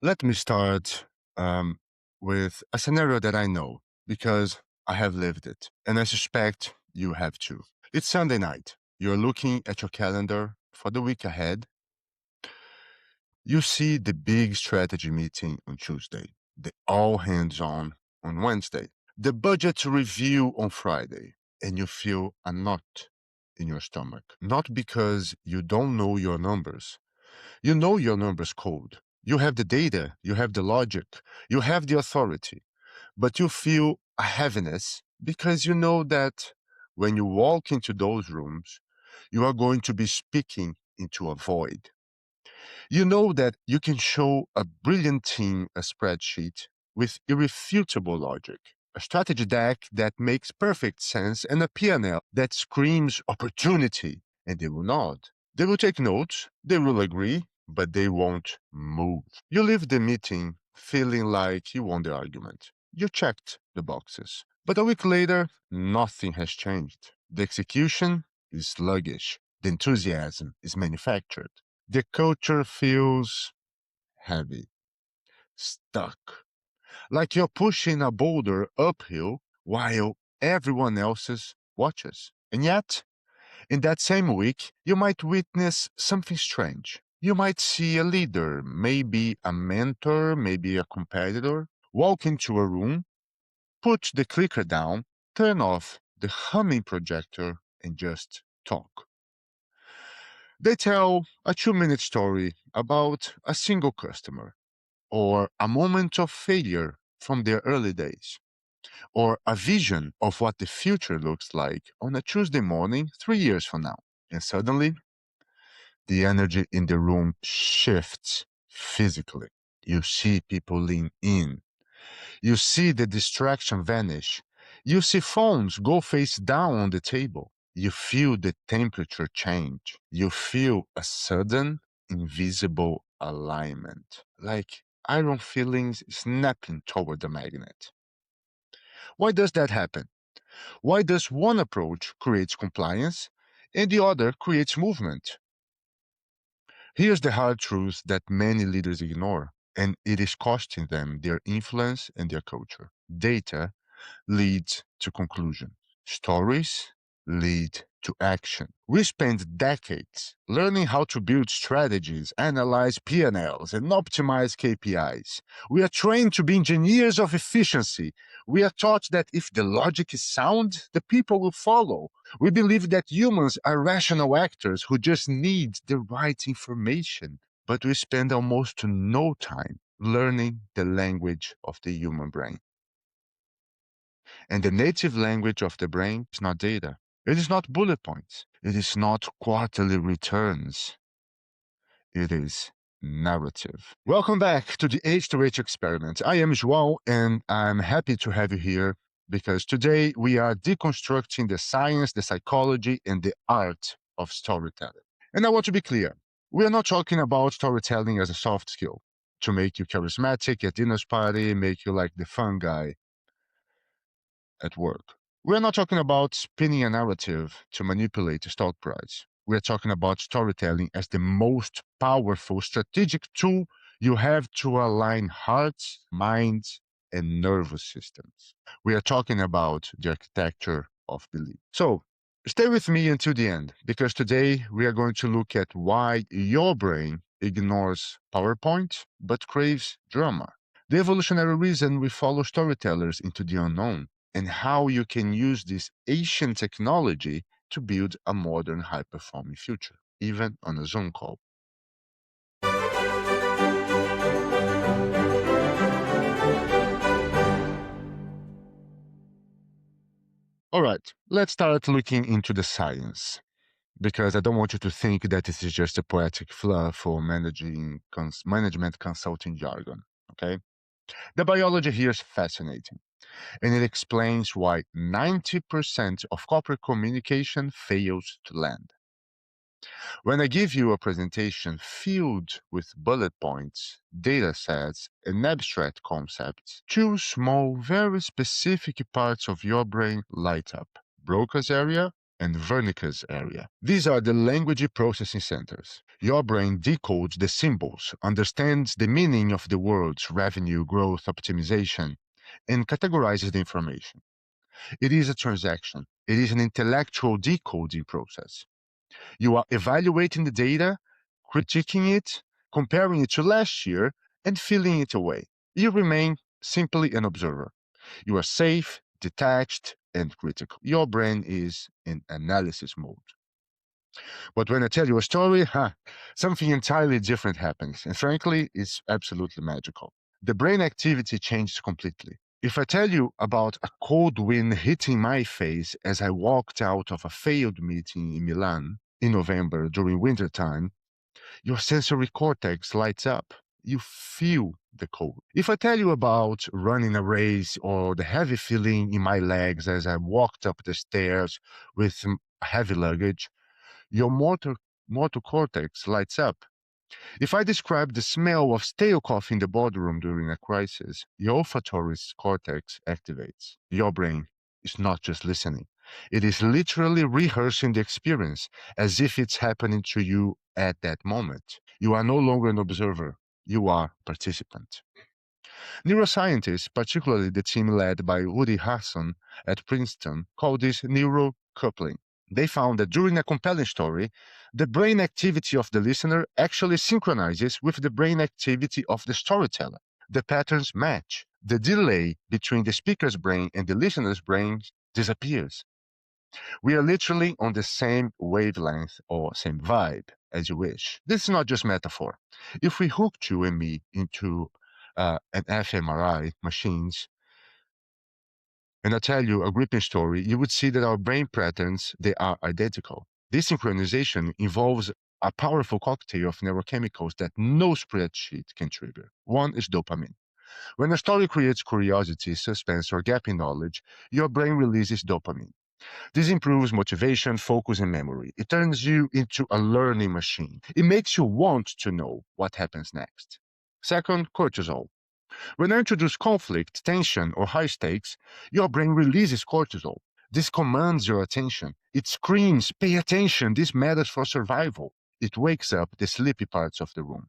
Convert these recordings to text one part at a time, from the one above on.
Let me start with a scenario that I know because I have lived it, and I suspect you have too. It's Sunday night. You're looking at your calendar for the week ahead. You see the big strategy meeting on Tuesday, the all hands on Wednesday, the budget review on Friday, and you feel a knot in your stomach. Not because you don't know your numbers. You know your numbers code. You have the data, you have the logic, you have the authority, but you feel a heaviness because you know that when you walk into those rooms, you are going to be speaking into a void. You know that you can show a brilliant team a spreadsheet with irrefutable logic, a strategy deck that makes perfect sense, and a P&L that screams opportunity, and they will nod. They will take notes, they will agree, but they won't move. You leave the meeting feeling like you won the argument. You checked the boxes. But a week later, nothing has changed. The execution is sluggish. The enthusiasm is manufactured. The culture feels heavy, stuck, like you're pushing a boulder uphill while everyone else's watches. And yet, in that same week, you might witness something strange. You might see a leader, maybe a mentor, maybe a competitor, walk into a room, put the clicker down, turn off the humming projector, and just talk. They tell a 2-minute story about a single customer, or a moment of failure from their early days, or a vision of what the future looks like on a Tuesday morning 3 years from now. And suddenly, the energy in the room shifts physically. You see people lean in. You see the distraction vanish. You see phones go face down on the table. You feel the temperature change. You feel a sudden, invisible alignment, like iron filings snapping toward the magnet. Why does that happen? Why does one approach create compliance and the other creates movement? Here's the hard truth that many leaders ignore, and it is costing them their influence and their culture. Data leads to conclusion. Stories lead to action. We spend decades learning how to build strategies, analyze P&Ls, and optimize KPIs. We are trained to be engineers of efficiency. We are taught that if the logic is sound, the people will follow. We believe that humans are rational actors who just need the right information. But we spend almost no time learning the language of the human brain. And the native language of the brain is not data. It is not bullet points. It is not quarterly returns. It is narrative. Welcome back to the H2H experiment. I am João, and I'm happy to have you here because today we are deconstructing the science, the psychology, and the art of storytelling. And I want to be clear. We are not talking about storytelling as a soft skill to make you charismatic at dinner's party, make you like the fun guy at work. We're not talking about spinning a narrative to manipulate a stock price. We're talking about storytelling as the most powerful strategic tool you have to align hearts, minds, and nervous systems. We are talking about the architecture of belief. So, stay with me until the end, because today we are going to look at why your brain ignores PowerPoint but craves drama. The evolutionary reason we follow storytellers into the unknown, and how you can use this ancient technology to build a modern high-performing future, even on a Zoom call. All right, let's start looking into the science, because I don't want you to think that this is just a poetic fluff or management consulting jargon, okay? The biology here is fascinating, and it explains why 90% of corporate communication fails to land. When I give you a presentation filled with bullet points, data sets, and abstract concepts, two small, very specific parts of your brain light up: broca's area and Wernicke's area. These are the language processing centers. Your brain decodes the symbols, understands the meaning of the words revenue, growth, optimization, and categorizes the information. It is a transaction. It is an intellectual decoding process. You are evaluating the data, critiquing it, comparing it to last year, and filling it away. You remain simply an observer. You are safe, detached, and critical. Your brain is in analysis mode. But when I tell you a story, something entirely different happens. And frankly, it's absolutely magical. The brain activity changes completely. If I tell you about a cold wind hitting my face as I walked out of a failed meeting in Milan in November during wintertime, your sensory cortex lights up. You feel the cold. If I tell you about running a race or the heavy feeling in my legs as I walked up the stairs with some heavy luggage, your motor cortex lights up. If I describe the smell of stale coffee in the boardroom during a crisis, your olfactory cortex activates. Your brain is not just listening. It is literally rehearsing the experience as if it's happening to you at that moment. You are no longer an observer. You are a participant. Neuroscientists, particularly the team led by Woody Harrison at Princeton, call this neurocoupling. They found that during a compelling story, the brain activity of the listener actually synchronizes with the brain activity of the storyteller. The patterns match. The delay between the speaker's brain and the listener's brain disappears. We are literally on the same wavelength or same vibe, as you wish. This is not just metaphor. If we hooked you and me into an fMRI machines, and I tell you a gripping story, you would see that our brain patterns, they are identical. This synchronization involves a powerful cocktail of neurochemicals that no spreadsheet can trigger. One is dopamine. When a story creates curiosity, suspense, or gap in knowledge, your brain releases dopamine. This improves motivation, focus, and memory. It turns you into a learning machine. It makes you want to know what happens next. Second, cortisol. When I introduce conflict, tension, or high stakes, your brain releases cortisol. This commands your attention. It screams, pay attention, this matters for survival. It wakes up the sleepy parts of the room.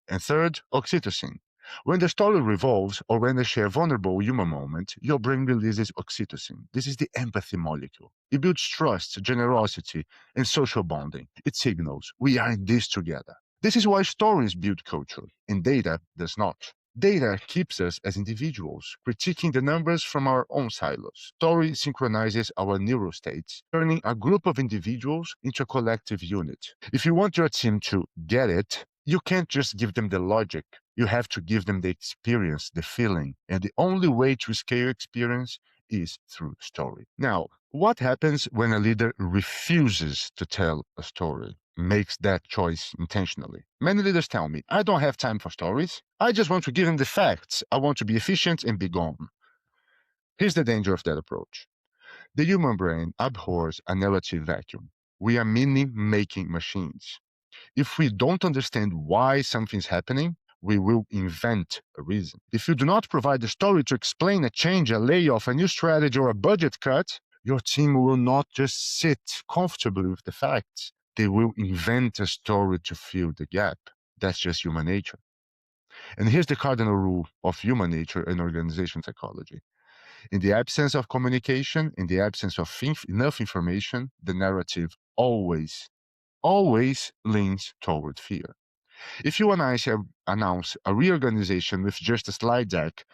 And third, oxytocin. When the story revolves or when they share a vulnerable human moment, your brain releases oxytocin. This is the empathy molecule. It builds trust, generosity, and social bonding. It signals, we are in this together. This is why stories build culture, and data does not. Data keeps us as individuals, critiquing the numbers from our own silos. Story synchronizes our neural states, turning a group of individuals into a collective unit. If you want your team to get it, you can't just give them the logic. You have to give them the experience, the feeling. And the only way to scale experience is through story. Now, what happens when a leader refuses to tell a story, makes that choice intentionally? Many leaders tell me, I don't have time for stories. I just want to give them the facts. I want to be efficient and be gone. Here's the danger of that approach. The human brain abhors a narrative vacuum. We are meaning-making machines. If we don't understand why something's happening, we will invent a reason. If you do not provide a story to explain a change, a layoff, a new strategy, or a budget cut, your team will not just sit comfortably with the facts. They will invent a story to fill the gap. That's just human nature. And here's the cardinal rule of human nature and organization psychology. In the absence of communication, in the absence of enough information, the narrative always leans toward fear. If you and I announce a reorganization with just a slide deck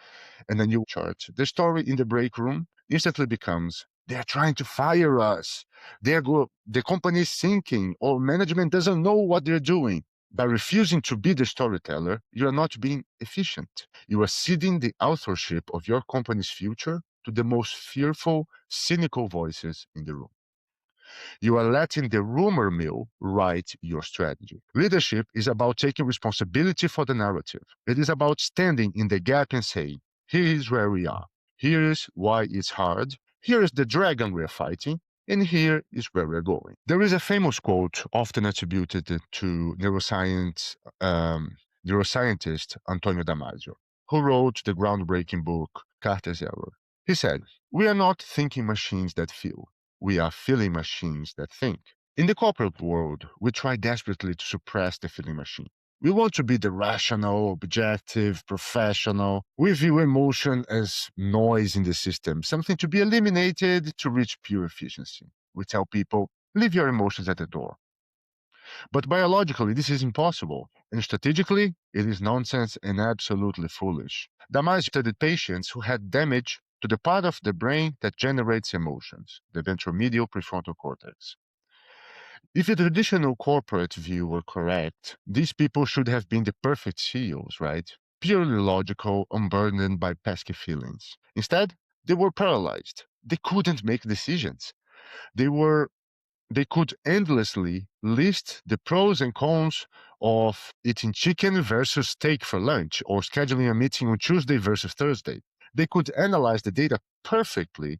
and a new chart, the story in the break room instantly becomes, they're trying to fire us. The company is sinking, or management doesn't know what they're doing. By refusing to be the storyteller, you are not being efficient. You are ceding the authorship of your company's future to the most fearful, cynical voices in the room. You are letting the rumor mill write your strategy. Leadership is about taking responsibility for the narrative. It is about standing in the gap and saying, here is where we are. Here is why it's hard. Here is the dragon we're fighting. And here is where we're going. There is a famous quote often attributed to neuroscientist Antonio Damasio, who wrote the groundbreaking book Carter's Error. He said, we are not thinking machines that feel. We are feeling machines that think. In the corporate world, we try desperately to suppress the feeling machine. We want to be the rational, objective, professional. We view emotion as noise in the system, something to be eliminated to reach pure efficiency. We tell people, leave your emotions at the door. But biologically, this is impossible. And strategically, it is nonsense and absolutely foolish. Damasio studied patients who had damage to the part of the brain that generates emotions, the ventromedial prefrontal cortex. If the traditional corporate view were correct, these people should have been the perfect CEOs, right? Purely logical, unburdened by pesky feelings. Instead, they were paralyzed. They couldn't make decisions. They were they could endlessly list the pros and cons of eating chicken versus steak for lunch or scheduling a meeting on Tuesday versus Thursday. They could analyze the data perfectly,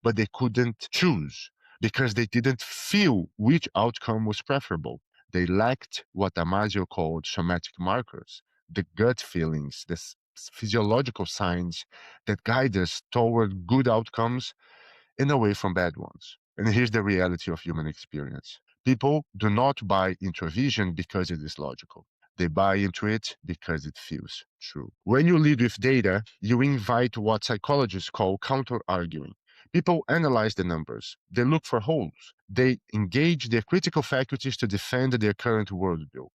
but they couldn't choose because they didn't feel which outcome was preferable. They lacked what Damasio called somatic markers, the gut feelings, the physiological signs that guide us toward good outcomes and away from bad ones. And here's the reality of human experience. People do not buy into a vision because it is logical. They buy into it because it feels true. When you lead with data, you invite what psychologists call counter arguing. People analyze the numbers. They look for holes. They engage their critical faculties to defend their current worldview.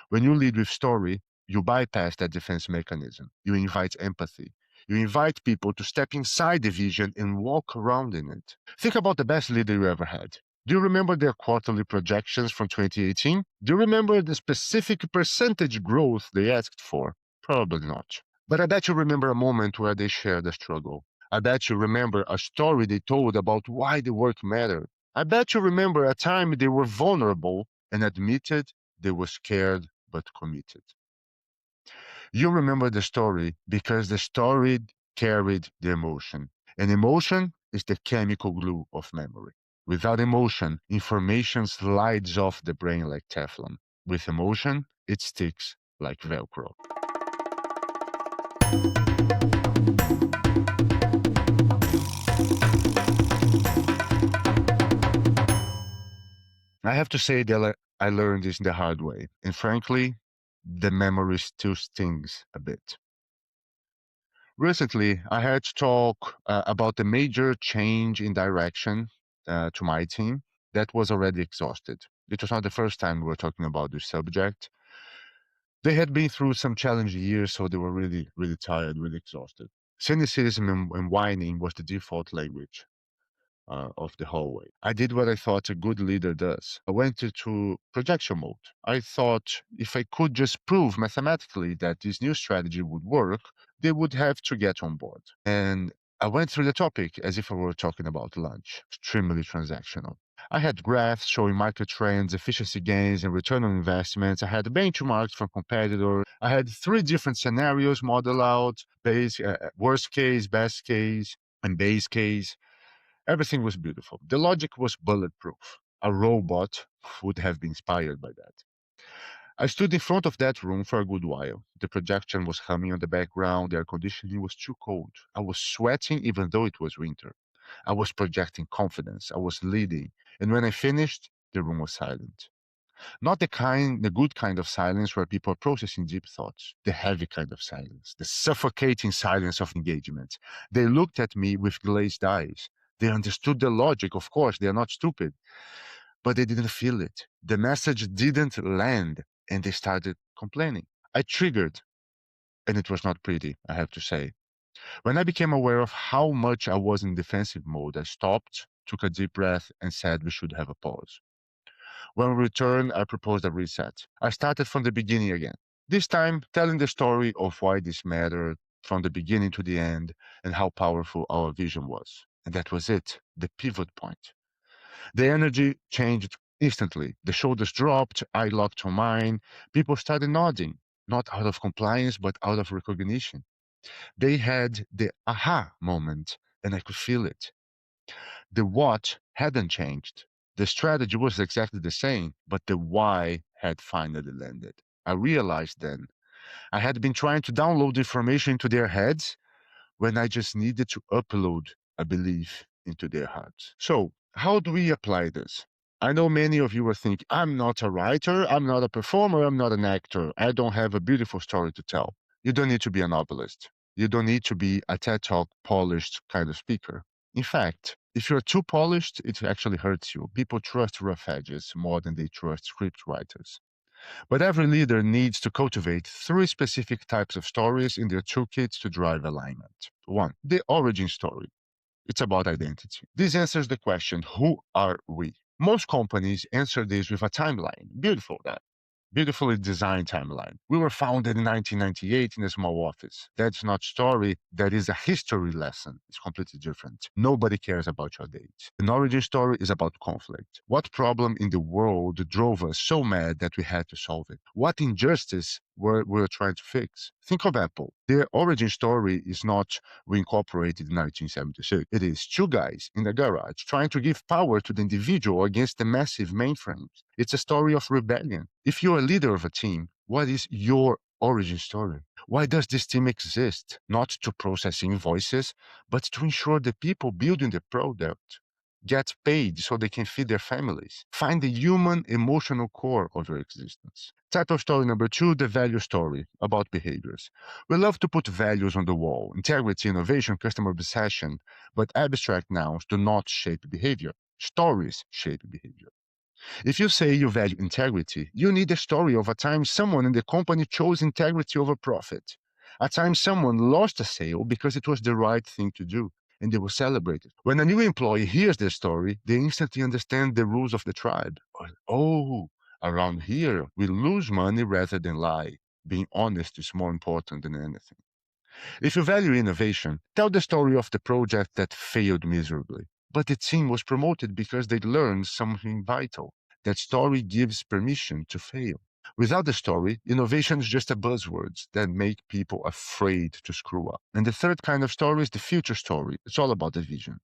When you lead with story, you bypass that defense mechanism. You invite empathy. You invite people to step inside the vision and walk around in it. Think about the best leader you ever had. Do you remember their quarterly projections from 2018? Do you remember the specific percentage growth they asked for? Probably not. But I bet you remember a moment where they shared a struggle. I bet you remember a story they told about why the work mattered. I bet you remember a time they were vulnerable and admitted they were scared but committed. You remember the story because the story carried the emotion. And emotion is the chemical glue of memory. Without emotion, information slides off the brain like Teflon. With emotion, it sticks like Velcro. I have to say that I learned this the hard way. And frankly, the memory still stings a bit. Recently, I had to talk about the major change in direction to my team that was already exhausted. It was not the first time we were talking about this subject. They had been through some challenging years, so they were really, really tired, really exhausted. Cynicism and whining was the default language of the hallway. I did what I thought a good leader does. I went into projection mode. I thought if I could just prove mathematically that this new strategy would work, they would have to get on board. And I went through the topic as if I were talking about lunch, extremely transactional. I had graphs showing market trends, efficiency gains, and return on investments. I had benchmarks from competitors. I had three different scenarios modeled out: worst case, best case, and base case. Everything was beautiful. The logic was bulletproof. A robot would have been inspired by that. I stood in front of that room for a good while. The projection was humming on the background. The air conditioning was too cold. I was sweating even though it was winter. I was projecting confidence. I was leading. And when I finished, the room was silent. Not the good kind of silence where people are processing deep thoughts, the heavy kind of silence, the suffocating silence of engagement. They looked at me with glazed eyes. They understood the logic, of course, they are not stupid, but they didn't feel it. The message didn't land, and they started complaining. I triggered, and it was not pretty, I have to say. When I became aware of how much I was in defensive mode, I stopped, took a deep breath, and said we should have a pause. When we returned, I proposed a reset. I started from the beginning again. This time, telling the story of why this mattered from the beginning to the end and how powerful our vision was. And that was it, the pivot point. The energy changed instantly. The shoulders dropped, I locked on mine. People started nodding, not out of compliance, but out of recognition. They had the aha moment, and I could feel it. The what hadn't changed. The strategy was exactly the same, but the why had finally landed. I realized then I had been trying to download information into their heads when I just needed to upload a belief. into their hearts. So, how do we apply this? I know many of you are thinking, I'm not a writer, I'm not a performer, I'm not an actor, I don't have a beautiful story to tell. You don't need to be a novelist. You don't need to be a TED Talk polished kind of speaker. In fact, if you're too polished, it actually hurts you. People trust rough edges more than they trust script writers. But every leader needs to cultivate three specific types of stories in their toolkits to drive alignment. One, the origin story. It's about identity. This answers the question, who are we? Most companies answer this with a timeline. Beautiful, that. Beautifully designed timeline. We were founded in 1998 in a small office. That's not story. That is a history lesson. It's completely different. Nobody cares about your date. An origin story is about conflict. What problem in the world drove us so mad that we had to solve it? What injustice were we trying to fix? Think of Apple. Their origin story is not we incorporated in 1976. It is two guys in the garage trying to give power to the individual against the massive mainframes. It's a story of rebellion. If you're a leader of a team, what is your origin story? Why does this team exist? Not to process invoices, but to ensure the people building the product get paid so they can feed their families. Find the human emotional core of your existence. Type of story number two, the value story about behaviors. We love to put values on the wall, integrity, innovation, customer obsession, but abstract nouns do not shape behavior. Stories shape behavior. If you say you value integrity, you need a story of a time someone in the company chose integrity over profit. A time someone lost a sale because it was the right thing to do, and they will celebrate it. When a new employee hears their story, they instantly understand the rules of the tribe. Oh, around here, we lose money rather than lie. Being honest is more important than anything. If you value innovation, tell the story of the project that failed miserably, but the team was promoted because they learned something vital. That story gives permission to fail. Without the story, innovation is just a buzzword that make people afraid to screw up. And the third kind of story is the future story. It's all about the vision.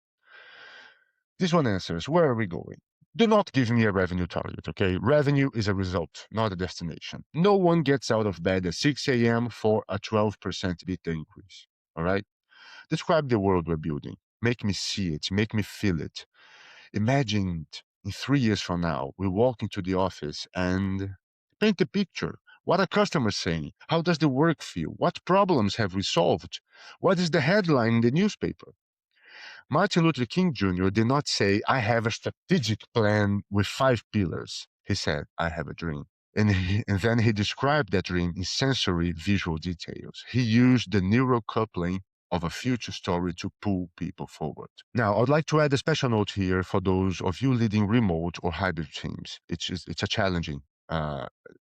This one answers, where are we going? Do not give me a revenue target, okay? Revenue is a result, not a destination. No one gets out of bed at 6 a.m. for a 12% beta increase, all right? Describe the world we're building. Make me see it, make me feel it. Imagine in 3 years from now, we walk into the office and paint a picture. What are customers saying? How does the work feel? What problems have we solved? What is the headline in the newspaper? Martin Luther King Jr. did not say, I have a strategic plan with 5 pillars. He said, I have a dream. And then he described that dream in sensory visual details. He used the neural coupling of a future story to pull people forward. Now, I'd like to add a special note here for those of you leading remote or hybrid teams. It's a challenging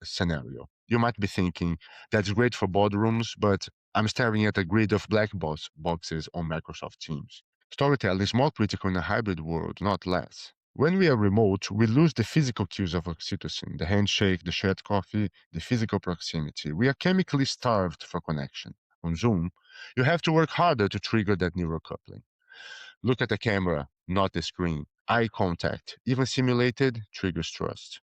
scenario. You might be thinking, that's great for boardrooms, but I'm staring at a grid of black boxes on Microsoft Teams. Storytelling is more critical in a hybrid world, not less. When we are remote, we lose the physical cues of oxytocin, the handshake, the shared coffee, the physical proximity. We are chemically starved for connection. On Zoom, you have to work harder to trigger that neural coupling. Look at the camera, not the screen. Eye contact, even simulated, triggers trust.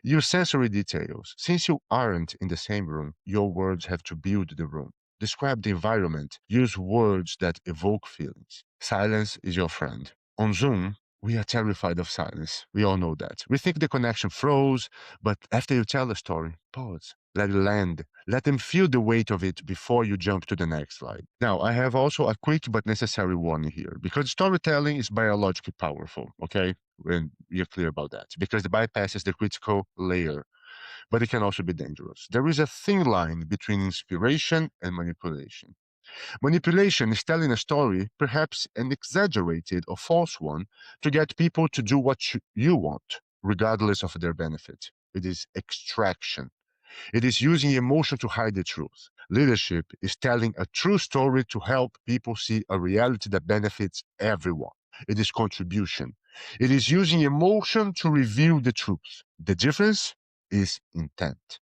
Use sensory details. Since you aren't in the same room, your words have to build the room. Describe the environment. Use words that evoke feelings. Silence is your friend. On Zoom, we are terrified of silence. We all know that. We think the connection froze, but after you tell a story, pause. Let it land. Let them feel the weight of it before you jump to the next slide. Now, I have also a quick but necessary warning here because storytelling is biologically powerful, okay? And we are clear about that because it bypasses the critical layer, but it can also be dangerous. There is a thin line between inspiration and manipulation. Manipulation is telling a story, perhaps an exaggerated or false one, to get people to do what you want, regardless of their benefit. It is extraction. It is using emotion to hide the truth. Leadership is telling a true story to help people see a reality that benefits everyone. It is contribution. It is using emotion to reveal the truth. The difference is intent.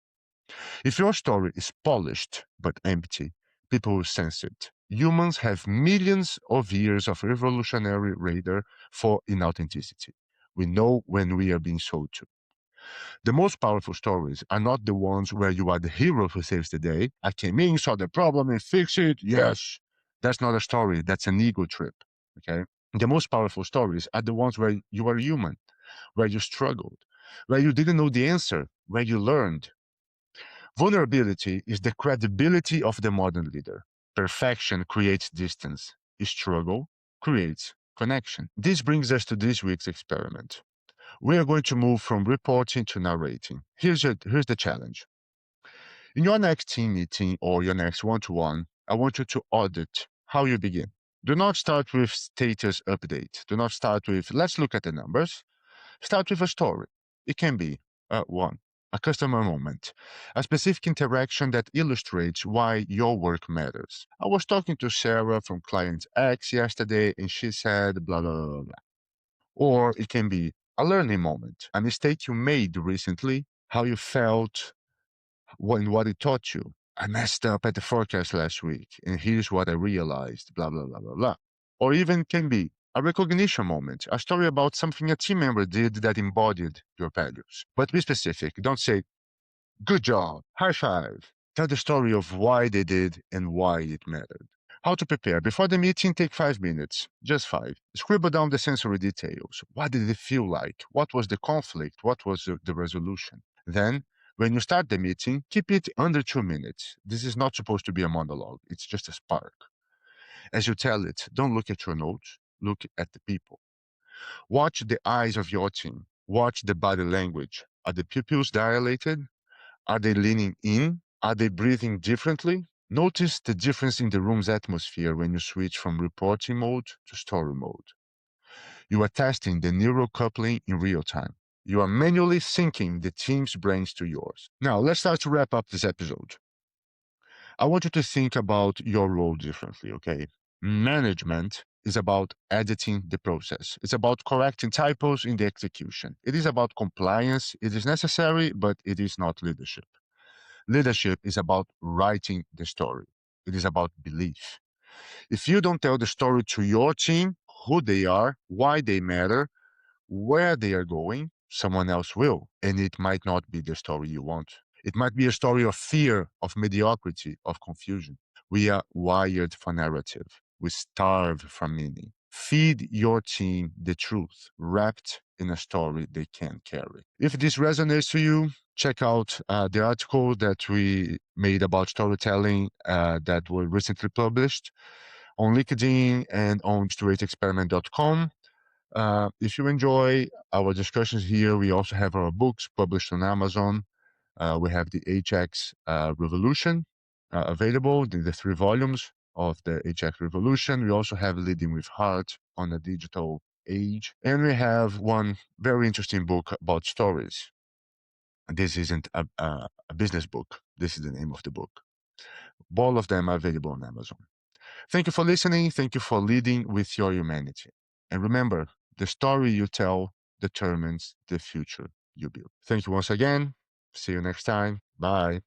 If your story is polished but empty, people will sense it. Humans have millions of years of evolutionary radar for inauthenticity. We know when we are being sold to. The most powerful stories are not the ones where you are the hero who saves the day. I came in, saw the problem, and fixed it. Yes. That's not a story. That's an ego trip. Okay. The most powerful stories are the ones where you are human, where you struggled, where you didn't know the answer, where you learned. Vulnerability is the credibility of the modern leader. Perfection creates distance. Struggle creates connection. This brings us to this week's experiment. We are going to move from reporting to narrating. Here's the challenge. In your next team meeting or your next one to one, I want you to audit how you begin. Do not start with status update. Do not start with, let's look at the numbers. Start with a story. It can be one, a customer moment, a specific interaction that illustrates why your work matters. I was talking to Sarah from client X yesterday, and she said blah, blah, blah, blah. Or it can be a learning moment, a mistake you made recently, how you felt when what it taught you. I messed up at the forecast last week, and here's what I realized, blah, blah, blah, blah, blah. Or even can be a recognition moment, a story about something a team member did that embodied your values. But be specific. Don't say, good job, high five. Tell the story of why they did and why it mattered. How to prepare. Before the meeting, take 5 minutes, just 5. Scribble down the sensory details. What did it feel like? What was the conflict? What was the resolution? Then, when you start the meeting, keep it under 2 minutes. This is not supposed to be a monologue, it's just a spark. As you tell it, don't look at your notes, look at the people. Watch the eyes of your team. Watch the body language. Are the pupils dilated? Are they leaning in? Are they breathing differently? Notice the difference in the room's atmosphere when you switch from reporting mode to story mode. You are testing the neural coupling in real time. You are manually syncing the team's brains to yours. Now, let's start to wrap up this episode. I want you to think about your role differently, okay? Management is about editing the process. It's about correcting typos in the execution. It is about compliance. It is necessary, but it is not leadership. Leadership is about writing the story. It is about belief. If you don't tell the story to your team, who they are, why they matter, where they are going, someone else will. And it might not be the story you want. It might be a story of fear, of mediocrity, of confusion. We are wired for narrative. We starve for meaning. Feed your team the truth wrapped in a story they can carry. If this resonates to you, check out the article that we made about storytelling that was recently published on LinkedIn and on storyexperiment.com. If you enjoy our discussions here, we also have our books published on Amazon. We have the HX Revolution available, the 3 volumes of the HX Revolution. We also have Leading with Heart on a digital age. And we have one very interesting book about stories. This isn't a business book. This is the name of the book. All of them are available on Amazon. Thank you for listening. Thank you for leading with your humanity. And remember, the story you tell determines the future you build. Thank you once again. See you next time. Bye.